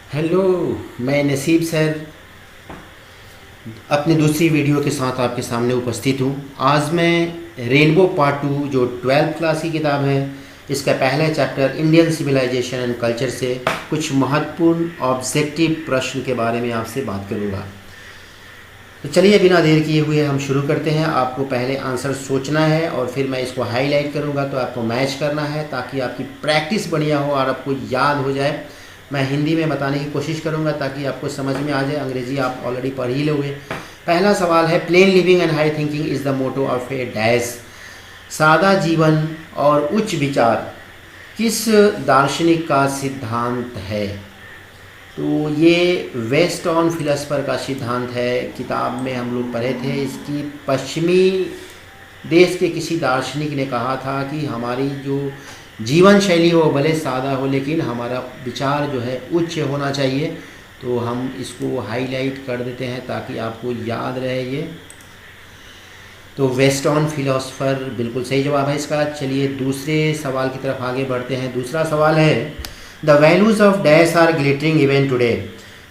Hello. मैं नसीब sir अपनी दूसरी वीडियो के साथ आपके सामने उपस्थित हूँ। आज मैं रेनबो पार्ट 2 जो 12th क्लास की किताब है, इसका पहला chapter Indian civilisation and culture से कुछ महत्वपूर्ण ऑब्जेक्टिव प्रश्न के बारे में आपसे बात करूँगा। तो चलिए बिना देर किए हुए हम शुरू करते हैं। आपको पहले आंसर सोचना है और फिर मैं इसको हाईलाइट करूँगा, तो आपको मैच करना है ताकि आपकी प्रैक्टिस बढ़िया हो और आपको याद हो जाए। मैं हिंदी में बताने की कोशिश करूंगा ताकि आपको समझ में आ जाए। अंग्रेजी आप ऑलरेडी पढ़ ही लोगे। पहला सवाल है, plain living and high thinking is the motto of a dash. सादा जीवन और उच्च विचार किस दार्शनिक का सिद्धांत है? तो ये वेस्टर्न फिलोसफर का सिद्धांत है। किताब में हम लोग पढ़े थे। इसकी पश्चिमी देश के किसी दार्शनिक ने कहा था कि हमारी जो जीवन शैली हो भले सादा हो, लेकिन हमारा विचार जो है उच्च होना चाहिए। तो हम इसको हाईलाइट कर देते हैं ताकि आपको याद रहे ये। तो वेस्टर्न फिलोसफर बिल्कुल सही जवाब है इसका। चलिए दूसरे सवाल की तरफ आगे बढ़ते हैं। दूसरा सवाल है, the values of dash are glittering even today.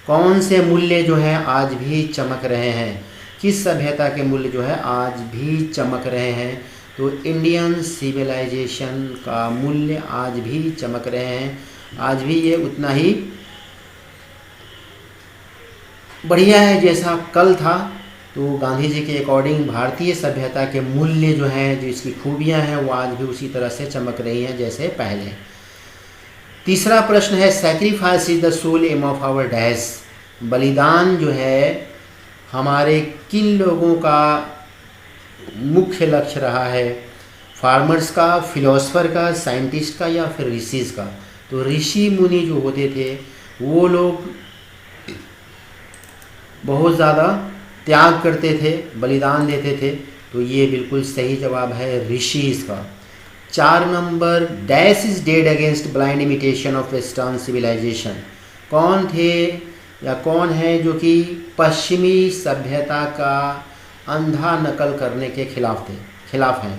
कौन से मूल्य जो है आज भी चमक रहे हैं? किस सभ्यता के मूल्य जो है आज भी चमक रहे हैं? तो इंडियन सिविलाइजेशन का मूल्य आज भी चमक रहे हैं। आज भी ये उतना ही बढ़िया है जैसा कल था। तो गांधी जी के अकॉर्डिंग भारतीय सभ्यता के मूल्य जो हैं, जो इसकी खूबियां हैं, वो आज भी उसी तरह से चमक रही हैं जैसे पहले। तीसरा प्रश्न है, sacrifice is the sole aim of our dash. बलिदान जो है हमारे किन लोगों का मुख्य लक्ष्य रहा है? फार्मर्स का, फिलोसफर का, साइंटिस्ट का, या फिर ऋषिज का? तो ऋषि मुनि जो होते थे वो लोग बहुत ज़्यादा त्याग करते थे, बलिदान देते थे। तो ये बिल्कुल सही जवाब है ऋषिज का। 4 number, dash is dead against blind imitation of western civilisation. कौन थे या कौन है जो कि पश्चिमी सभ्यता का अंधा नकल करने के खिलाफ हैं?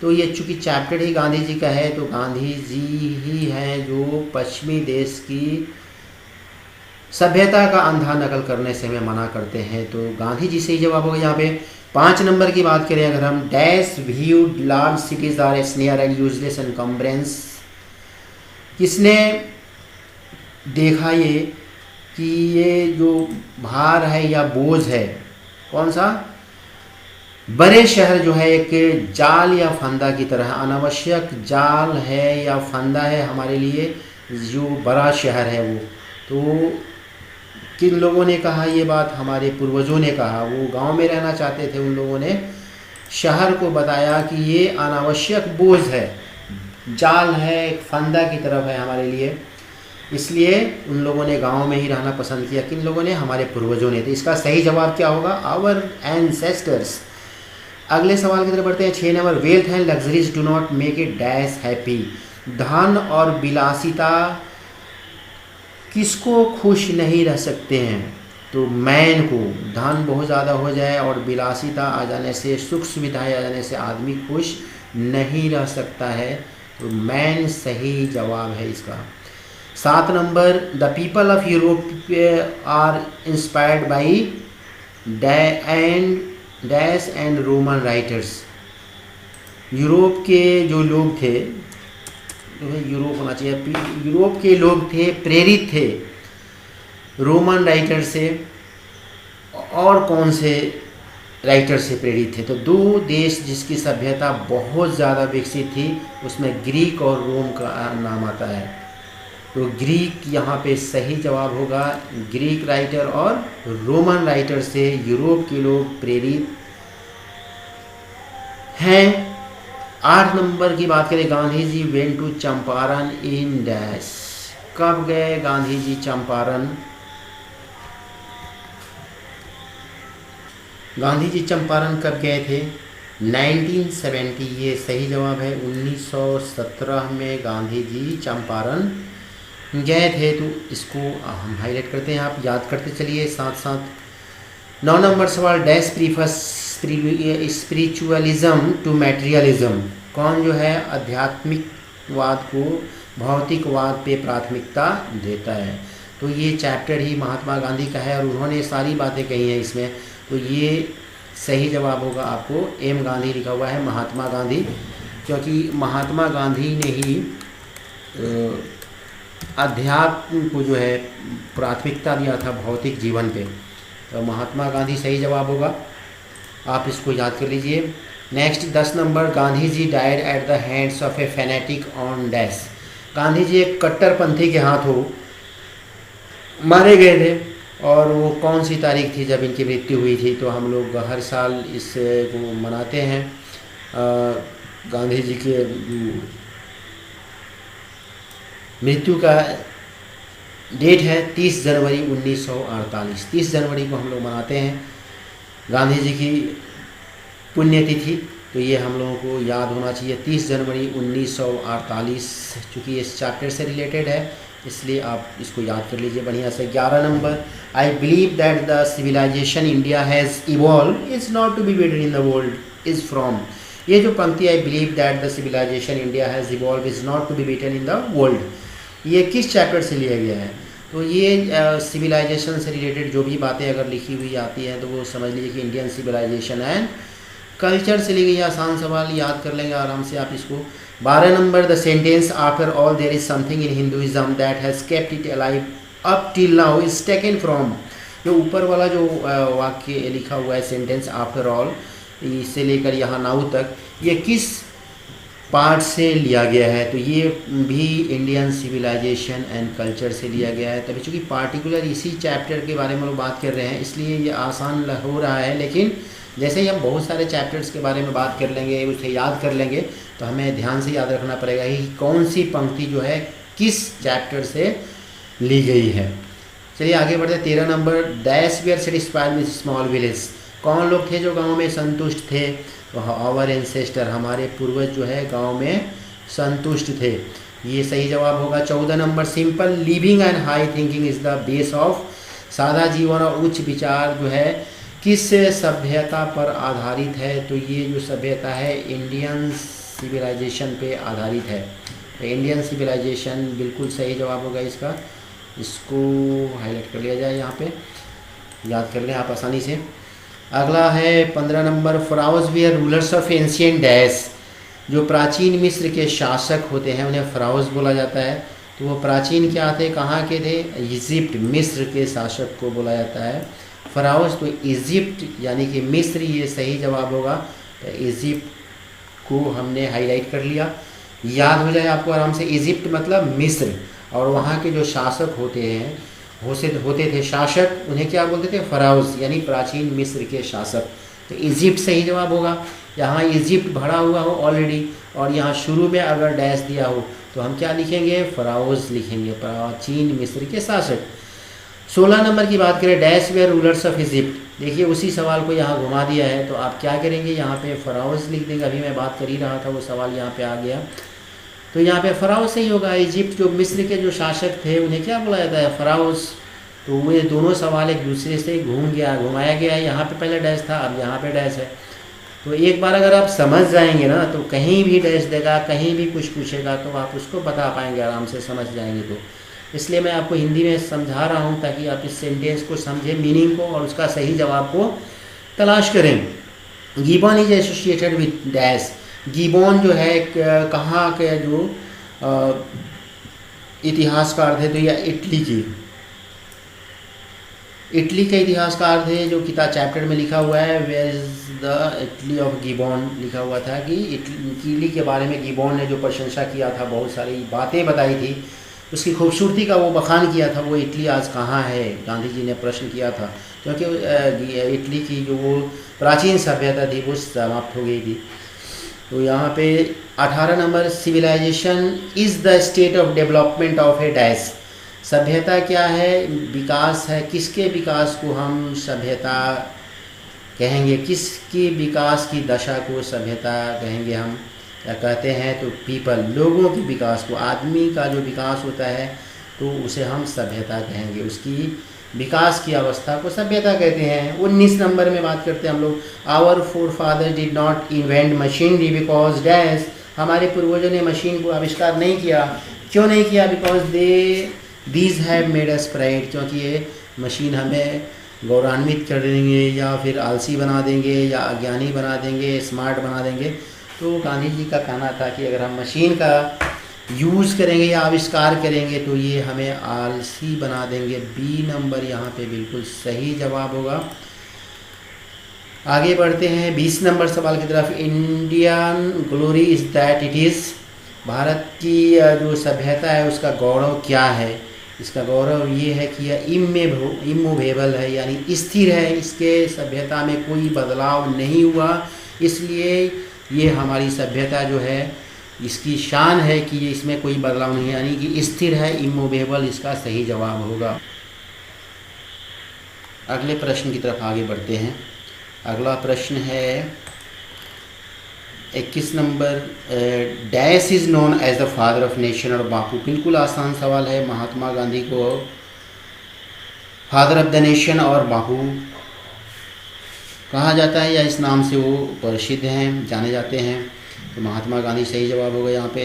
तो ये चूँकि चैप्टर ही गांधी जी का है, तो गांधी जी ही हैं जो पश्चिमी देश की सभ्यता का अंधा नकल करने से हमें मना करते हैं। तो गांधी जी से ही जवाब होगा यहाँ पे। 5 नंबर की बात करें अगर हम, dash viewed large cities are a snare and useless encumbrance. किसने देखा ये कि ये जो भार है या बोझ है, कौन सा? बड़े शहर जो है एक जाल या फंदा की तरह, अनावश्यक जाल है या फंदा है हमारे लिए जो बड़ा शहर है वो। तो किन लोगों ने कहा ये बात? हमारे पूर्वजों ने कहा। वो गांव में रहना चाहते थे, उन लोगों ने शहर को बताया कि ये अनावश्यक बोझ है, जाल है, एक फंदा की तरफ है हमारे लिए। इसलिए उन लोगों ने गांव में ही रहना पसंद किया। किन लोगों ने? हमारे पूर्वजों ने। तो इसका सही जवाब क्या होगा? Our ancestors. अगले सवाल की तरफ बढ़ते हैं। 6 number, wealth and luxuries do not make it dash happy. धन और विलासिता किसको खुश नहीं रह सकते हैं? तो मैन को धन बहुत ज़्यादा हो जाए और विलासिता आ जाने से, सुख सुविधाएं आ जाने से आदमी खुश नहीं रह सकता है। तो मैन सही जवाब है इसका। 7 number, the people of Europe are inspired by dash and Roman writers. Europe के जो लोग थे, यूरोप होना चाहिए, यूरोप के लोग थे, प्रेरित थे रोमन राइटर से। और कौन से राइटर से प्रेरित थे? तो 2 देश जिसकी सभ्यता बहुत ज़्यादा विकसित थी, उसमें ग्रीक और रोम का नाम आता है। तो ग्रीक यहाँ पे सही जवाब होगा। ग्रीक राइटर और रोमन राइटर से यूरोप के लोग प्रेरित हैं। 8 नंबर की बात करें, Gandhi ji went to Champaran in dash. कब गए गांधी जी चंपारण? गांधी जी चंपारण कब गए थे? 1970। ये सही जवाब है। 1917 में गांधी जी चंपारण गए थे। तो इसको हम हाईलाइट करते हैं, आप याद करते चलिए साथ साथ। 9 नंबर सवाल, dash prefers spiritualism to materialism. कौन जो है आध्यात्मिकवाद को भौतिकवाद पे प्राथमिकता देता है? तो ये चैप्टर ही महात्मा गांधी का है और उन्होंने सारी बातें कही हैं इसमें। तो ये सही जवाब होगा आपको एम गांधी लिखा हुआ है, महात्मा गांधी, क्योंकि महात्मा गांधी ने ही अध्यात्म को जो है प्राथमिकता दिया था भौतिक जीवन पे। तो महात्मा गांधी सही जवाब होगा, आप इसको याद कर लीजिए। Next 10 number, Gandhi ji died at the hands of a fanatic on dash. Gandhi ji एक कट्टरपंथी के हाथों मारे गए थे, और वो कौन सी तारीख थी जब इनकी मृत्यु हुई थी? तो हम लोग हर साल इस को मनाते हैं। गांधी जी के मृत्यु का डेट है 30 जनवरी 1948। 30 जनवरी को हम लोग मनाते हैं गांधी जी की पुण्यतिथि। तो ये हम लोगों को याद होना चाहिए, 30 जनवरी 1948, चूँकि इस चैप्टर से रिलेटेड है इसलिए आप इसको याद कर लीजिए बढ़िया से। 11 number, I believe that the civilisation India has evolve is not to be beaten in the world is from. ये जो पंक्ति, I believe that the civilisation India has evolve is not to be beaten in the world, ये किस chapter से लिया गया है? तो ये सिविलाइजेशन से रिलेटेड जो भी बातें अगर लिखी हुई आती हैं तो वो समझ लीजिए कि इंडियन सिविलाइजेशन एंड कल्चर से ली गई। आसान सवाल, याद कर लेंगे आराम से आप इसको। 12 number, the sentence after all there is something in Hinduism that has kept it alive up till now is taken from. जो ऊपर वाला जो वाक्य लिखा हुआ है सेंटेंस आफ्टर ऑल, इससे लेकर यहाँ नाउ तक, ये किस पार्ट से लिया गया है? तो ये भी इंडियन सिविलाइजेशन एंड कल्चर से लिया गया है। तभी चूँकि पार्टिकुलर इसी चैप्टर के बारे में लोग बात कर रहे हैं इसलिए ये आसान हो रहा है, लेकिन जैसे ही हम बहुत सारे चैप्टर्स के बारे में बात कर लेंगे, उसे याद कर लेंगे, तो हमें ध्यान से याद रखना पड़ेगा कि कौन सी पंक्ति जो है किस चैप्टर से ली गई है। चलिए आगे बढ़ते हैं। 13 number, dash we are satisfied with small village. कौन लोग थे जो गांव में संतुष्ट थे? तो आवर एंसेस्टर, हमारे पूर्वज जो है गांव में संतुष्ट थे, ये सही जवाब होगा। 14 number, simple living and high thinking is the base of. सादा जीवन और उच्च विचार जो है किस सभ्यता पर आधारित है? तो ये जो सभ्यता है इंडियन सिविलाइजेशन पे आधारित है। तो इंडियन सिविलाइजेशन बिल्कुल सही जवाब होगा इसका, इसको हाईलाइट कर लिया जाए, यहाँ पे याद कर लें आप आसानी से। अगला है 15 number, pharaohs were rulers of ancient dash. जो प्राचीन मिस्र के शासक होते हैं उन्हें फराउज बोला जाता है। तो वो प्राचीन क्या थे, कहाँ के थे? इजिप्ट, मिस्र के शासक को बोला जाता है फराउज। तो इजिप्ट यानी कि मिस्र ये सही जवाब होगा। तो इजिप्ट को हमने हाईलाइट कर लिया, याद हो जाए आपको आराम से। इजिप्ट मतलब मिस्र, और वहाँ के जो शासक होते थे शासक, उन्हें क्या बोलते थे? फराउज, यानी प्राचीन मिस्र के शासक। तो इजिप्ट सही जवाब होगा। यहाँ इजिप्ट भरा हुआ हो ऑलरेडी और यहाँ शुरू में अगर डैश दिया हो तो हम क्या लिखेंगे? फराउज लिखेंगे, प्राचीन मिस्र के शासक। 16 नंबर की बात करें, dash were rulers of Egypt. देखिए उसी सवाल को यहाँ घुमा दिया है, तो आप क्या करेंगे? यहाँ पे फराउज लिख देंगे। अभी मैं बात कर ही रहा था, वो सवाल यहाँ पे आ गया, तो यहाँ पे फराउज सही होगा। इजिप्ट जो मिस्र के जो शासक थे उन्हें क्या बोला जाता है? फराउज। तो वो दोनों सवाल एक दूसरे से घुमाया गया है। यहाँ पे पहले डैश था, अब यहाँ पे डैश है। तो एक बार अगर आप समझ जाएंगे ना, तो कहीं भी डैश देगा, कहीं भी कुछ पूछेगा तो आप उसको बता पाएंगे, आराम से समझ जाएंगे। तो इसलिए मैं आपको हिंदी में समझा रहा हूँ ताकि आप इस सेंटेंस को समझें, मीनिंग को, और उसका सही जवाब को तलाश करें। Gibbon is associated with dash. Gibbon जो है कहाँ के जो इतिहासकार थे? तो यह इटली के इतिहासकार थे, जो किताब चैप्टर में लिखा हुआ है where is the Italy of Gibbon, लिखा हुआ था कि इटली के बारे में गिबन ने जो प्रशंसा किया था, बहुत सारी बातें बताई थी, उसकी खूबसूरती का वो बखान किया था। वो इटली आज कहाँ है? गांधी जी ने प्रश्न किया था, क्योंकि इटली की जो वो प्राचीन सभ्यता थी वो समाप्त हो गई थी। तो यहाँ पे 18 number, civilization is the state of development of a dash. सभ्यता क्या है? विकास है। किसके विकास को हम सभ्यता कहेंगे? किसकी विकास की दशा को सभ्यता कहेंगे हम? क्या कहते हैं? तो पीपल, लोगों के विकास को, आदमी का जो विकास होता है तो उसे हम सभ्यता कहेंगे, उसकी विकास की अवस्था को सभ्यता कहते हैं। 19 नंबर में बात करते हैं हम लोग, our forefather did not invent machinery because dash. हमारे पूर्वजों ने मशीन को आविष्कार नहीं किया। क्यों नहीं किया? Because they these have made us pride, क्योंकि ये मशीन हमें गौरवान्वित कर देंगे या फिर आलसी बना देंगे या अज्ञानी बना देंगे, स्मार्ट बना देंगे। तो गांधी जी का कहना था कि अगर हम मशीन का यूज़ करेंगे या आविष्कार करेंगे तो ये हमें आलसी बना देंगे। बी नंबर यहाँ पे बिल्कुल सही जवाब होगा। आगे बढ़ते हैं 20 नंबर सवाल की तरफ। Indian glory is that it is, Bharat की जो सभ्यता है उसका गौरव क्या है? इसका गौरव ये है कि यह इमूवेबल है, यानी स्थिर है, इसके सभ्यता में कोई बदलाव नहीं हुआ, इसलिए ये हमारी सभ्यता जो है इसकी शान है कि ये इसमें कोई बदलाव नहीं है, यानी कि स्थिर है, इमूवेबल इसका सही जवाब होगा। अगले प्रश्न की तरफ आगे बढ़ते हैं। अगला प्रश्न है 21 number, dash is known as the father of nation. और बापू, बिल्कुल आसान सवाल है। महात्मा गांधी को फादर ऑफ द नेशन और बापू कहा जाता है या इस नाम से वो प्रसिद्ध हैं, जाने जाते हैं। तो महात्मा गांधी सही जवाब होगा यहाँ पे।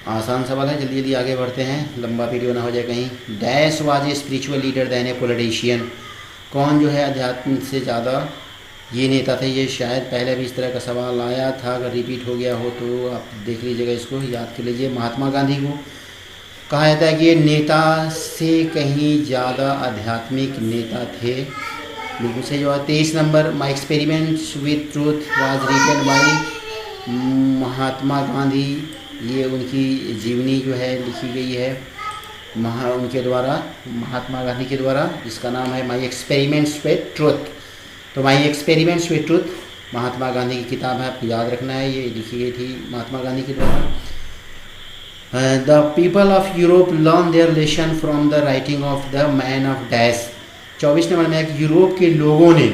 आसान सवाल है, जल्दी जल्दी आगे बढ़ते हैं, लंबा वीडियो ना हो जाए कहीं। Dash was a spiritual leader than a politician. कौन जो है अध्यात्म से ज़्यादा ये नेता थे? ये शायद पहले भी इस तरह का सवाल आया था, अगर रिपीट हो गया हो तो आप देख लीजिएगा, इसको याद कर लीजिए। महात्मा गांधी को कहा जाता है कि ये नेता से कहीं ज़्यादा आध्यात्मिक नेता थे। बिल्कुल सही जवाब। 23 number, my experiments with truth was written by. Mahatma Gandhi, ये उनकी जीवनी जो है लिखी गई है उनके द्वारा, महात्मा गांधी के द्वारा, जिसका नाम है माई एक्सपेरिमेंट्स विथ ट्रूथ। तो माई experiments with truth Mahatma Gandhi की किताब है, आपको याद रखना है, ये लिखी गई थी महात्मा गांधी के द्वारा। The people of Europe learn their lesson from the writing of the man of dash. 24 number में यूरोप के लोगों ने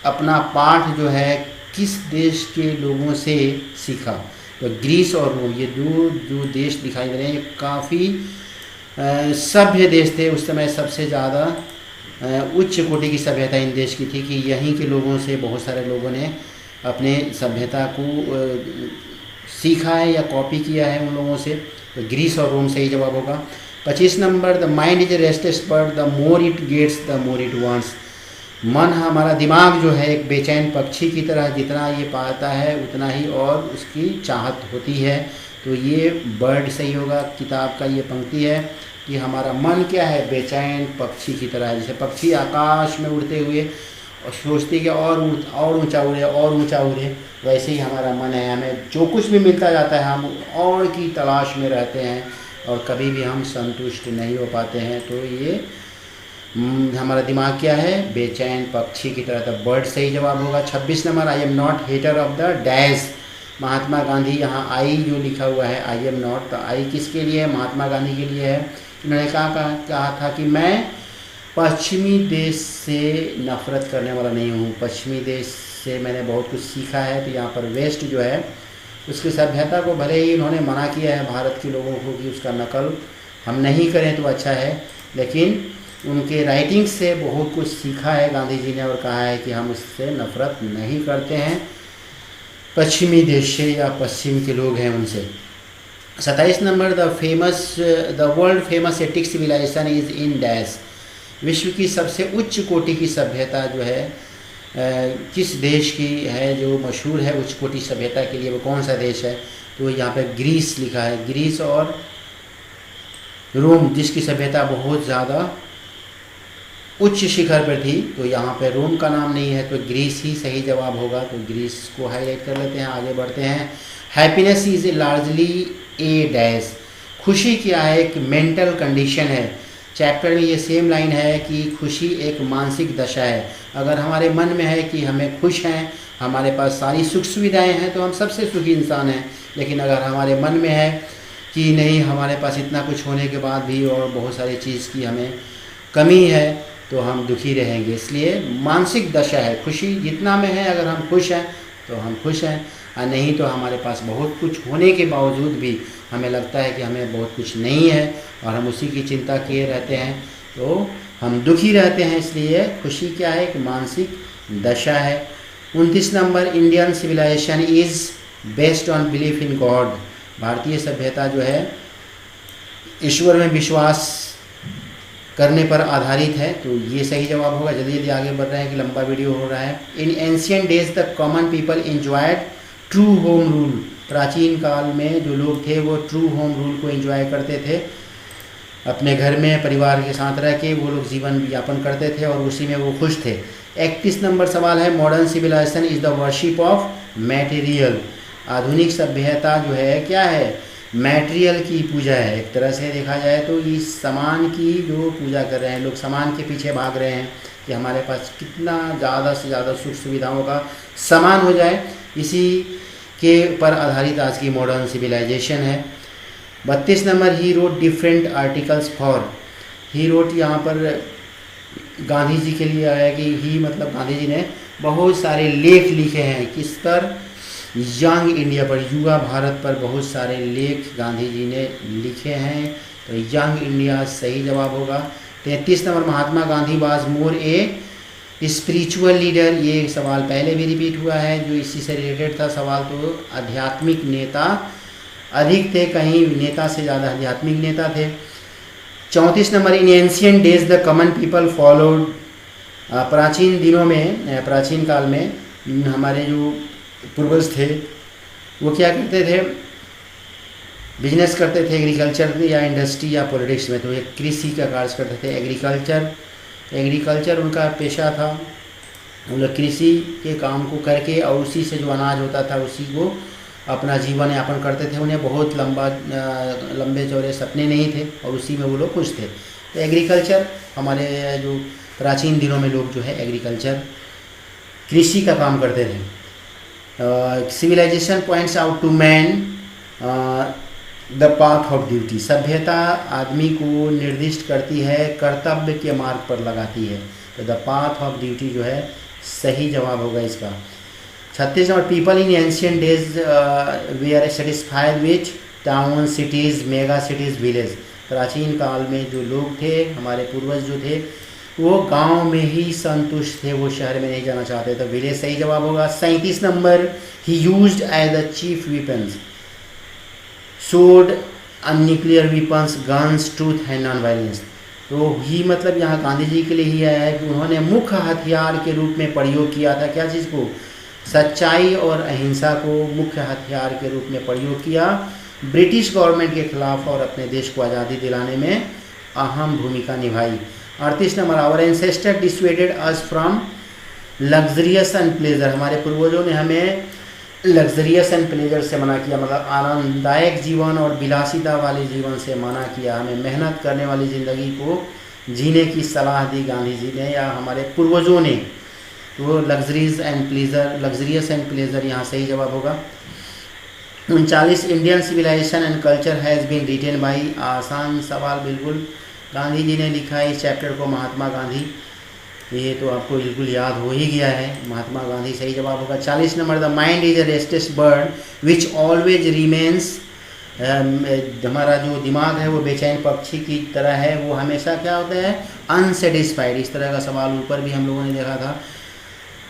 अपना पाठ जो है किस देश के लोगों से सीखा? तो ग्रीस और रोम, ये दो जो देश दिखाई दे रहे हैं ये काफ़ी सभ्य देश थे उस समय। सबसे ज़्यादा उच्च कोटि की सभ्यता इन देश की थी कि यहीं के लोगों से बहुत सारे लोगों ने अपने सभ्यता को सीखा है या कॉपी किया है उन लोगों से। तो ग्रीस और रोम सही जवाब होगा। 25 number, the mind is a restless bird, the more it gets the more it wants. मन, हमारा दिमाग जो है एक बेचैन पक्षी की तरह, जितना ये पाता है उतना ही और उसकी चाहत होती है। तो ये बर्ड सही होगा। किताब का ये पंक्ति है कि हमारा मन क्या है, बेचैन पक्षी की तरह है। जैसे पक्षी आकाश में उड़ते हुए और सोचते कि और ऊंचा उड़े और ऊंचा उड़े, वैसे ही हमारा मन है। हमें जो कुछ भी मिलता जाता है हम और की तलाश में रहते हैं और कभी भी हम संतुष्ट नहीं हो पाते हैं। तो ये हमारा दिमाग क्या है, बेचैन पक्षी की तरह। तो बर्ड सही जवाब होगा। 26 number, I am not hater of the dash. Mahatma Gandhi, यहाँ आई जो लिखा हुआ है आई एम नॉट, तो आई किसके लिए है? महात्मा गांधी के लिए है। उन्होंने कहा था कि मैं पश्चिमी देश से नफ़रत करने वाला नहीं हूँ, पश्चिमी देश से मैंने बहुत कुछ सीखा है। तो यहाँ पर वेस्ट जो है उसकी सभ्यता को भले ही उन्होंने मना किया है भारत के लोगों को कि उसका नकल हम नहीं करें तो अच्छा है, लेकिन उनके राइटिंग से बहुत कुछ सीखा है गांधी जी ने और कहा है कि हम उससे नफ़रत नहीं करते हैं, पश्चिमी देश से या पश्चिम के लोग हैं उनसे। 27 number, the world famous ethic civilization is in dash. विश्व की सबसे उच्च कोटि की सभ्यता जो है किस देश की है, जो मशहूर है उच्च कोटि सभ्यता के लिए, वो कौन सा देश है? तो यहाँ पे ग्रीस लिखा है। ग्रीस और रोम, जिसकी सभ्यता बहुत ज़्यादा उच्च शिखर पर थी, तो यहाँ पे रोम का नाम नहीं है, तो ग्रीस ही सही जवाब होगा। तो ग्रीस को हाईलाइट कर लेते हैं। आगे बढ़ते हैं। Happiness is largely A dash. खुशी क्या है? एक मेंटल कंडीशन है। चैप्टर में ये सेम लाइन है कि खुशी एक मानसिक दशा है। अगर हमारे मन में है कि हमें खुश हैं, हमारे पास सारी सुख सुविधाएं हैं, तो हम सबसे सुखी इंसान हैं। लेकिन अगर हमारे मन में है कि नहीं, हमारे पास इतना कुछ होने के बाद भी और बहुत सारी चीज़ की हमें कमी है, तो हम दुखी रहेंगे। इसलिए मानसिक दशा है खुशी। जितना में है अगर हम खुश हैं तो हम खुश हैं, और नहीं तो हमारे पास बहुत कुछ होने के बावजूद भी हमें लगता है कि हमें बहुत कुछ नहीं है और हम उसी की चिंता किए रहते हैं, तो हम दुखी रहते हैं। इसलिए खुशी क्या है? एक मानसिक दशा है। 29 number, Indian civilization is based on belief in God. भारतीय सभ्यता जो है ईश्वर में विश्वास करने पर आधारित है, तो ये सही जवाब होगा। जल्दी जल्दी आगे बढ़ रहे हैं कि लंबा वीडियो हो रहा है। इन ancient days the common people enjoyed true home rule. प्राचीन काल में जो लोग थे वो ट्रू होम रूल को एंजॉय करते थे, अपने घर में परिवार के साथ रह के वो लोग जीवन यापन करते थे और उसी में वो खुश थे। 31 नंबर सवाल है, modern civilization is the worship of material. आधुनिक सभ्यता जो है क्या है, मैटेरियल की पूजा है। एक तरह से देखा जाए तो इस सामान की जो पूजा कर रहे हैं लोग, सामान के पीछे भाग रहे हैं कि हमारे पास कितना ज़्यादा से ज़्यादा सुख सुविधाओं का सामान हो जाए, इसी के पर आधारित आज की मॉडर्न सिविलाइजेशन है। 32 number, he wrote different articles for. He wrote यहाँ पर गांधी जी के लिए आया कि ही मतलब गांधी जी ने बहुत सारे लेख लिखे हैं, किस पर, यंग इंडिया पर, युवा भारत पर बहुत सारे लेख गांधी जी ने लिखे हैं, तो यंग इंडिया सही जवाब होगा। 33 number, Mahatma Gandhi was more A spiritual leader. ये सवाल पहले भी रिपीट हुआ है, जो इसी से रिलेटेड था सवाल। तो आध्यात्मिक नेता अधिक थे, कहीं नेता से ज़्यादा आध्यात्मिक नेता थे। 34 number, in ancient days the common people followed. प्राचीन दिनों में, प्राचीन काल में हमारे जो पूर्वज थे वो क्या करते थे, बिजनेस करते थे, एग्रीकल्चर या इंडस्ट्री या पॉलिटिक्स में, तो ये कृषि का कार्य करते थे। एग्रीकल्चर उनका पेशा था। उन लोग कृषि के काम को करके और उसी से जो अनाज होता था उसी को अपना जीवन यापन करते थे। उन्हें बहुत लंबे चौड़े सपने नहीं थे और उसी में वो लोग खुश थे। तो एग्रीकल्चर, हमारे जो प्राचीन दिनों में लोग जो है एग्रीकल्चर, कृषि का काम करते थे। Civilization points out to man the path of duty. सभ्यता आदमी को निर्दिष्ट करती है, कर्तव्य के मार्ग पर लगाती है, तो द पाथ ऑफ ड्यूटी जो है सही जवाब होगा इसका। 36 number, people in ancient days we are satisfied with town, cities, mega cities, village. प्राचीन काल में जो लोग थे, हमारे पूर्वज जो थे, वो गांव में ही संतुष्ट थे, वो शहर में नहीं जाना चाहते, तो विलेज सही जवाब होगा। 37 number, he used as the chief weapons sword, nuclear weapons, guns, truth and non violence. तो ही मतलब यहाँ गांधी जी के लिए ही आया है कि उन्होंने मुख्य हथियार के रूप में प्रयोग किया था, क्या चीज़ को, सच्चाई और अहिंसा को मुख्य हथियार के रूप में प्रयोग किया, ब्रिटिश गवर्नमेंट के खिलाफ, और अपने देश को आज़ादी दिलाने में अहम भूमिका निभाई। 38 number, our ancestor dissuaded us from luxurious and pleasure. हमारे पूर्वजों ने हमें लग्जरियस एंड प्लेजर से मना किया, मतलब आनंददायक जीवन और विलासिता वाले जीवन से मना किया। हमें मेहनत करने वाली ज़िंदगी को जीने की सलाह दी गांधी जी ने या हमारे पूर्वजों ने। तो लग्जरियस एंड प्लेजर यहाँ सही जवाब होगा। 39, Indian civilisation and culture has been written by. आसान सवाल बिल्कुल, गांधी जी ने लिखा है इस चैप्टर को, महात्मा गांधी। ये तो आपको बिल्कुल याद हो ही गया है, महात्मा गांधी सही जवाब होगा। 40 number, the mind is a restless bird which always remains. हमारा जो दिमाग है वो बेचैन पक्षी की तरह है, वो हमेशा क्या होता है, अनसेटिस्फाइड। इस तरह का सवाल ऊपर भी हम लोगों ने देखा था,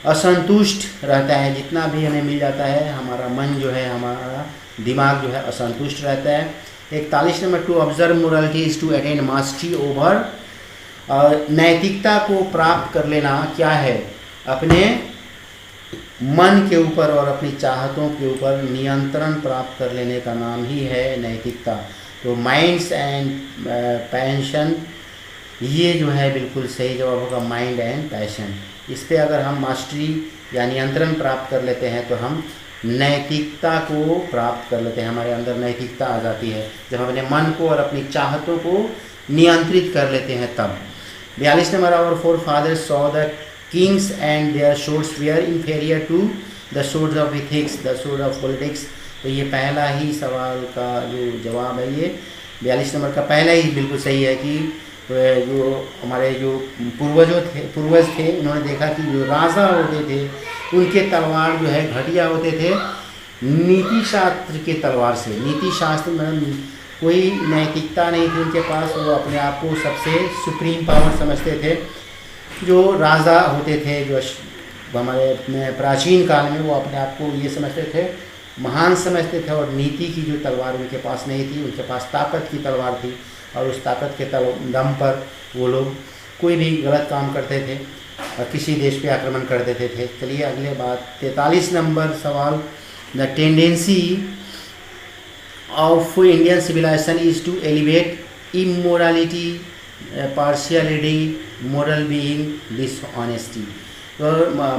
असंतुष्ट रहता है, जितना भी हमें मिल जाता है, हमारा मन जो है, हमारा दिमाग जो है असंतुष्ट रहता है। 41 number, to observe morality is to attain mastery over. नैतिकता को प्राप्त कर लेना क्या है, अपने मन के ऊपर और अपनी चाहतों के ऊपर नियंत्रण प्राप्त कर लेने का नाम ही है नैतिकता। तो माइंड्स एंड पैशन, ये जो है बिल्कुल सही जवाब होगा, माइंड एंड पैशन। इस पर अगर हम मास्टरी या नियंत्रण प्राप्त कर लेते हैं तो हम नैतिकता को प्राप्त कर लेते हैं, हमारे अंदर नैतिकता आ जाती है जब हम अपने मन को और अपनी चाहतों को नियंत्रित कर लेते हैं तब। 42 number, our forefathers saw the kings and their swords were inferior to the swords of ethics, the sword of politics. तो ये पहला ही सवाल का जो जवाब है, ये 42 नंबर का पहला ही बिल्कुल सही है कि जो हमारे जो पूर्वज थे उन्होंने देखा कि जो राजा होते थे उनके तलवार जो है घटिया होते थे नीति शास्त्र के तलवार से। नीति शास्त्र में कोई नैतिकता नहीं थी उनके पास, वो अपने आप को सबसे सुप्रीम पावर समझते थे। जो राजा होते थे, जो हमारे प्राचीन काल में, वो अपने आप को ये समझते थे, महान समझते थे, और नीति की जो तलवार उनके पास नहीं थी, उनके पास ताकत की तलवार थी। और उस ताकत के दम पर वो लोग कोई भी गलत काम करते थे और किसी देश पे आक्रमण कर देते थे। चलिए अगले बात 43 नंबर सवाल, the tendency of Indian civilization is to elevate immorality, partiality, moral being, dishonesty. तो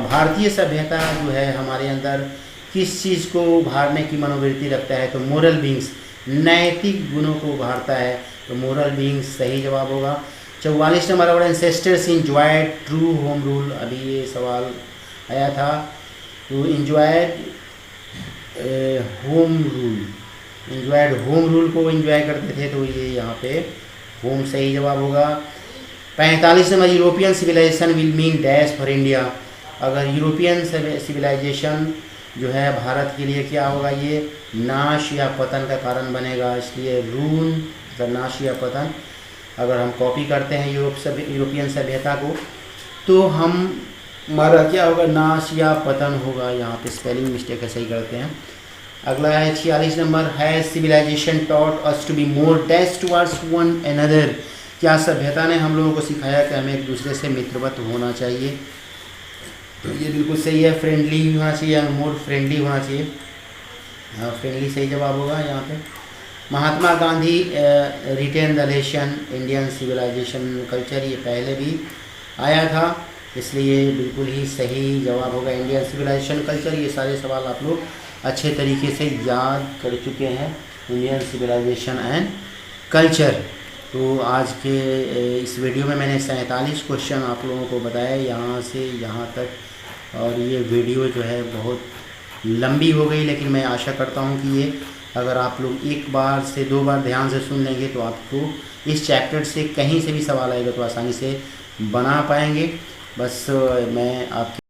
भारतीय सभ्यता जो है हमारे अंदर किस चीज़ को उभारने की मनोवृत्ति रखता है, तो मोरल बीइंग्स, नैतिक गुणों को उभारता है, तो मोरल बीइंग्स सही जवाब होगा। 44 नंबर, और ancestors enjoyed true home rule, अभी ये सवाल आया था, तो enjoyed home rule, enjoyed home rule को इंजॉय करते थे, तो ये यहाँ पे होम सही जवाब होगा। 45 number, European civilization will mean dash for India, अगर यूरोपियन सिविलाइजेशन जो है भारत के लिए क्या होगा, ये नाश या पतन का कारण बनेगा, इसलिए रून द नाश या पतन। अगर हम कॉपी करते हैं यूरोपियन सभ्यता को तो हम हमारा क्या होगा, नाश या पतन होगा, यहाँ पे स्पेलिंग मिस्टेक है, सही करते हैं। अगला है 46 number, has civilization taught us to be more dash towards one another, क्या सभ्यता ने हम लोगों को सिखाया कि हमें एक दूसरे से मित्रवत होना चाहिए, तो ये बिल्कुल सही है, फ्रेंडली होना चाहिए, मोर फ्रेंडली होना चाहिए, हाँ फ्रेंडली सही जवाब होगा यहाँ पे। Mahatma Gandhi written the lesson Indian civilization culture, ये पहले भी आया था, इसलिए बिल्कुल ही सही जवाब होगा इंडियन सिविलाइजेशन कल्चर। ये सारे सवाल आप लोग अच्छे तरीके से याद कर चुके हैं, इंडियन सिविलाइजेशन एंड कल्चर। तो आज के इस वीडियो में मैंने 47 क्वेश्चन आप लोगों को बताया यहाँ से यहाँ तक, और ये वीडियो जो है बहुत लंबी हो गई, लेकिन मैं आशा करता हूँ कि ये अगर आप लोग एक बार से 2 बार ध्यान से सुन लेंगे तो आपको इस चैप्टर से कहीं से भी सवाल आएगा तो आसानी से बना पाएंगे। बस मैं आपकी